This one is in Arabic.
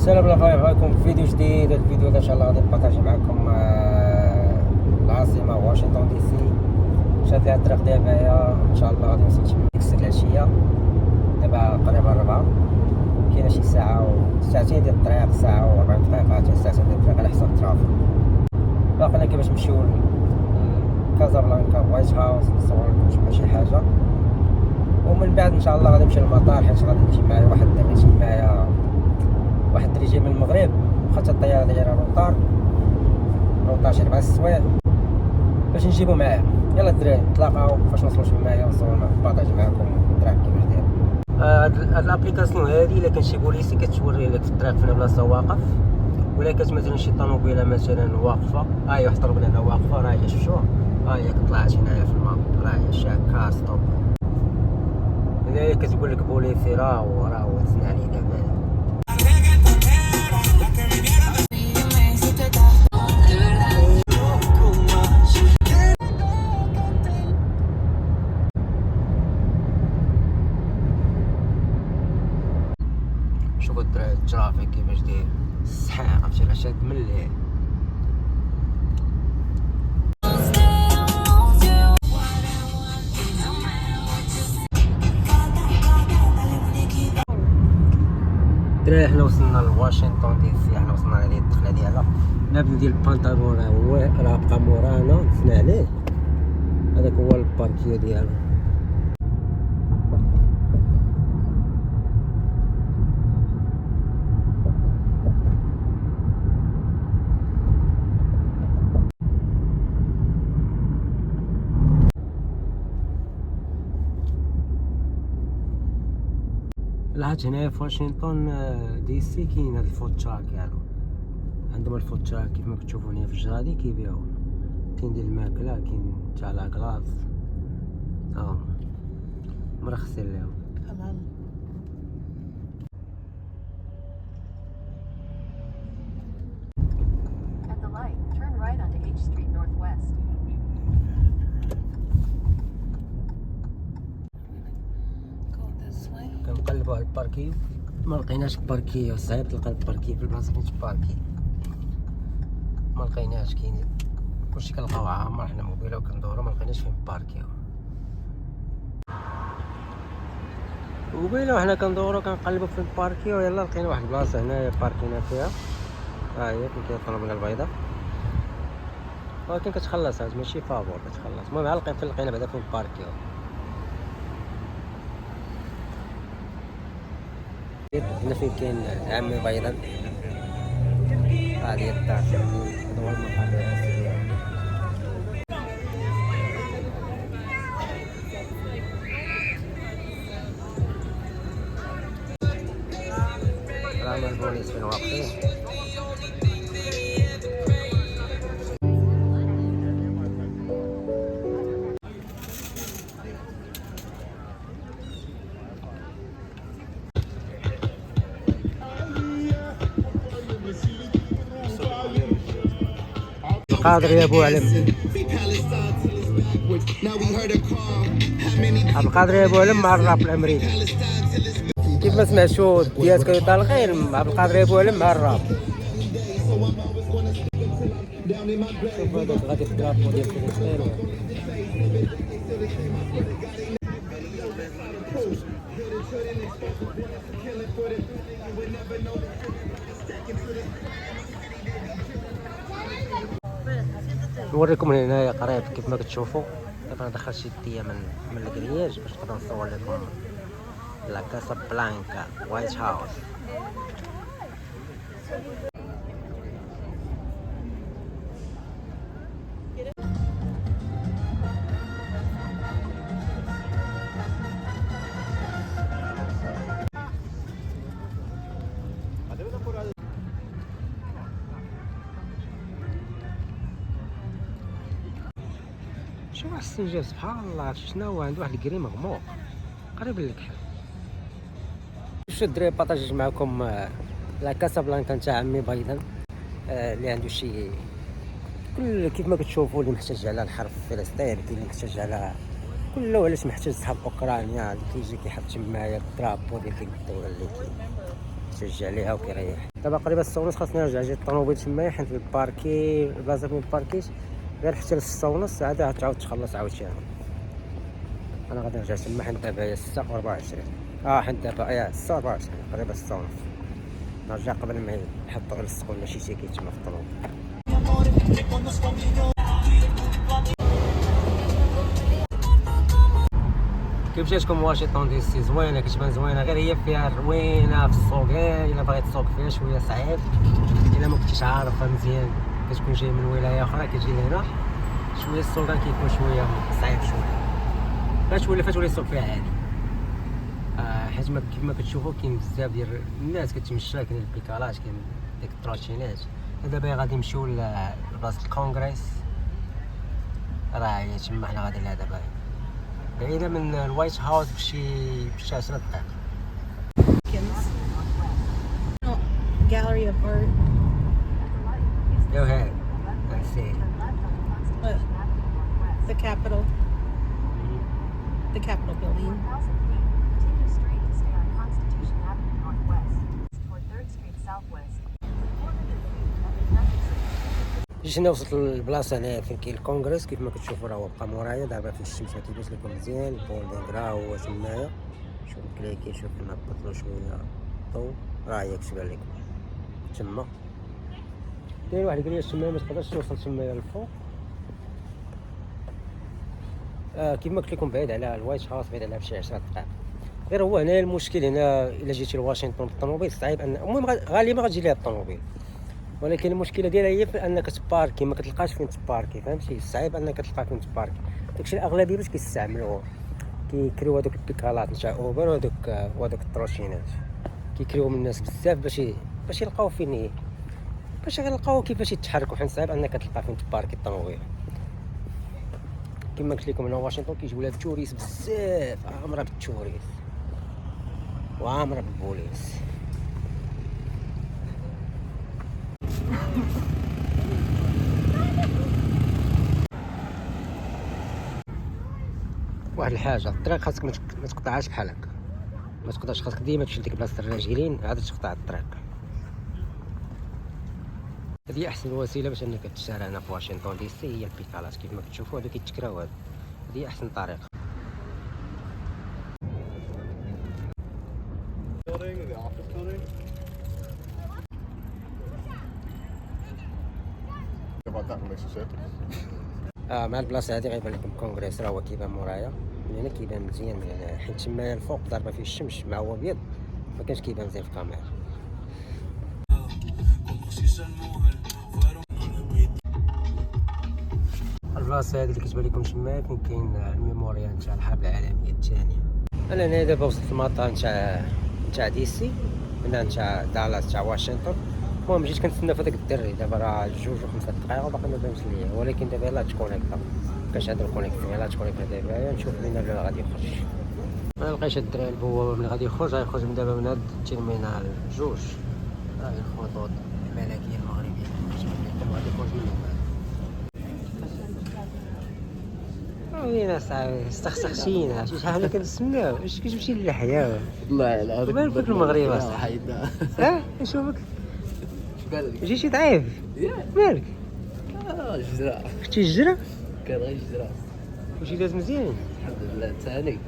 السلام عليكم، معكم في فيديو جديد. الفيديو ده ان شاء الله غادي نبارطاجي معكم العاصمه واشنطن دي سي. شاد ليها الطريق دابا ان شاء الله غادي نوصل تما ديك العشيه. دابا قريبا 4 كاينه شي ساعه ساعتين ديال الطريق، ساعه و40 دقيقه حتى ساعتين ديال الطريق على حسب الترافيك. باقينا كيفاش نمشيو كازابلانكا وايت هاوس نصور لكم تما شي حاجه، ومن بعد ان شاء الله غادي نمشي للمطار حيت غادي نجي معايا واحد الدري، جي معايا واحد الدري جاي من المغرب، بقات الطياره دايره روطار شي 4 السوايع باش نجيبو معايا. يلا الدراري نتلاقاو فاش نوصلو تمايا ونصور نبارطاجي معاكم الطريق كيفاش داير. هاد الابليكاسيون هادي الا كان شي بوليسي كتوري لك في الطريق فين بلاصه واقف، ولا كانت مثلا شي طوموبيله مثلا واقفه، هي واحد الطوموبيله هنا واقفه، راه هي شفتوها، هي طلعت هنايا في الماب، راه هي شاك كار ستوب. هنايا كتقول لك بوليسي راه تسنى عليه دابا. شوفوا الدراري الترافيك كيفاش داير، الزحام عرفتي راه شاد من الليل. الدراري حنا وصلنا لواشنطن دي سي، حنا وصلنا لهاد الدخله ديالها. المبنى ديال البنطالون راه بقى مورانا دسنا عليه، هذاك هو الباركيو ديالو. لحد هنايا في واشنطن دي سي كاين هاد الفود تراك هادو، عندهم الفود تراك كيف ما كتشوفوا هنا في الجرادي كيبيعوا، كاين ديال الماكله، كاين تاع لاكلاص، مرخصين ليهم. حلال. At the light, turn right onto H Street Northwest. Go this way. كنقلبوا على الباركيو، ما لقيناش الباركيو، صعيب تلقى الباركيو في البلاصه فين تباركي، ما لقيناش. كاين كلشي كنلقاو عامر، حنا موبيله وكندورو ما لقيناش فين باركيو. موبيله وحنا كندورو كنقلبوا فين باركيو، يلا لقينا واحد البلاصه هنايا باركينا فيها، ها هي فين كاين الطوموبيله البيضاء، ولكن كتخلص هاد ماشي فابور كتخلص. المهم عا فين لقينا بعدا فين باركيو. هنا فين كاين عمي بيضاء، هادي الدار، هذا هو المقر الرئيسي ديالو. رانا البوليس فين واقفين. القادر يا ابو علم، عبد القادر يا ابو علم مع الراب الامريكي. كيف ما سمعتوا ديات كيطال غير عبد القادر يا ابو علم مع الراب. شوف هذاك غادي في الدرابو ديال فلسطين. نوريكم هنايا قريب كيف ما كتشوفوا. دابا ندخل شي ديه من الكرياج باش نقدر نصور لكم لا كاسابلانكا وايت هاوس. شو واحد السنجاب سبحان الله، شنو هو عنده واحد الكريم مغموق قريب للكحل. شو الدراري بارطاجيت معكم لا كاسابلانكا نتاع عمي بيضا، اللي عنده شي كل كيف ما كتشوفوا، اللي محتاج على الحرب في فلسطين، كاين اللي محتاج على كله، علاش محتاج صحاب اوكرانيا اللي كيجي كيحط تمايا الدرابو ديال ديك الدوله اللي كيتشجع عليها وكيريح. دابا قريبا 6 ونص خاصني نرجع جي الطوموبيل تمايا حيت الباركي البلاصه فين الباركيش غير حتى ل 6 ونص عاد تعاود تخلص عاوتاني. انا غادي نرجع تما حيت دابا هي 6 و24 حيت دابا 6 و24 قريبا 6 ونص نرجع قبل ما يحطوا غير السخون ماشي تيكي تما في الطوموبيل. كيف جاتكم واشنطن دي سي؟ زوينه كتبان زوينه، غير هي فيها روينه في السوق، الا بغيت تسوق فيها شويه صعيب، الا ما كنتيش عارفها مزيان كتكون جاي من ولايه اخرى كتجي لهنا شويه السوق كيكون شويه صعيب شويه، فتولي السوق فيها عادي. حيت كيما كتشوفوا كاين بزاف ديال الناس كتمشى، كاين البيكالات، كاين ديك التروتينات. دابا غادي نمشيو لبلاصه الكونغريس، راه هي تما حنا غادي لها دابا، بعيدة من الوايت هاوس بشي 10 دقائق. Gallery of art. يو هاي سي What? The Capitol. The Capitol building. 1,000 feet, continue straight to stay on Constitution Avenue Northwest toward 3rd Street Southwest. 400 feet at the traffic signal. جينا وصلت للبلاصة هنايا فين كاين الكونغرس. كيف ما كتشوفوا راه هو بقى مورايا دابا في الشمس، ما كيبانش لكم مزيان. البولدينغ راه هو تمايا، شوف كليكي، شوف نهبط له شوية الضو، راه هي كتبان لكم تما. كاين واحد قال لي تمايا ما تقدرش توصل تمايا للفوق. كيما قلت لكم بعيد على الوايت هاوس، بعيد عليها بشي 10 دقائق. غير هو هنا المشكل، هنا الا جيتي لواشنطن بالطوموبيل صعيب ان المهم غالبا غتجي ليها الطوموبيل، ولكن المشكله ديالها هي في انك تباركي، ما كتلقاش فين تباركي، فهمتي؟ صعيب انك تلقى فين تباركي. داكشي الاغلبيه باش كيستعملوا كيكريو هذوك البيكالات نتاع اوبر وهذوك التروشينات، كيكريو من الناس بزاف باش يلقاو فين، باش يلقاو كيفاش يتحركوا، حيت صعيب انك تلقى فين تباركي الطوموبيل. كما قلت لكم هنا واشنطن كيجيو لها التوريست بزاف، عامره بالتوريست وعامره بالبوليس. واحد الحاجه، الطريق خاصك ما تقطعهاش بحال هكا، ما تقدرش، خاصك ديما تمشي لديك بلاصه الراجلين عاد تقطع الطريق. هذه احسن وسيله باش انك تشارع هنا في واشنطن دي سي، هي البيكالات. كيف ما كتشوفوا هادو كيتكراو، هذه احسن طريقه. مع البلاصه هذه غيبان لكم الكونغريس، راه هو كيبان مورايا من هنا، كيبان مزيان من هنا، حيت تمايا الفوق ضاربه فيه الشمس مع هو ابيض، ما كانش كيبان مزيان في الكاميرا. البلاصه هذه اللي كتبان لكم تمايا فين كاين الميموريال نتاع الحرب العالميه الثانيه. انا هنا دابا وصلت المطار نتاع دي سي، هنا نتاع دالاس تاع واشنطن. المهم جيت كنتسنى في هذاك الدري، دابا راه 2 و5 دقائق وباقي ما بانش ليا، ولكن دابا يلاه تكونيكتا، مابقاش عندنا الكونيكسيون، يلاه تكونيكتا دابا نشوف منين اللي غادي يخرج. ما لقيتش الدراري البوابه ملي غادي يخرج، غيخرج من دابا من هاد التيرمينال 2، هاي الخطوط الملكيه المغربيه، غادي يخرج من هنا. وين صاحبي استخسختينا، شحال حنا كنتسناو، واش كتمشي للحياه والله العظيم مالك في المغرب اصاحبي؟ نشوفك جيتي ضعيف، مالك؟ الجزرة شتي الجرة؟ كان غير الجزرة. وشي داز مزيان؟ الحمد لله. ثاني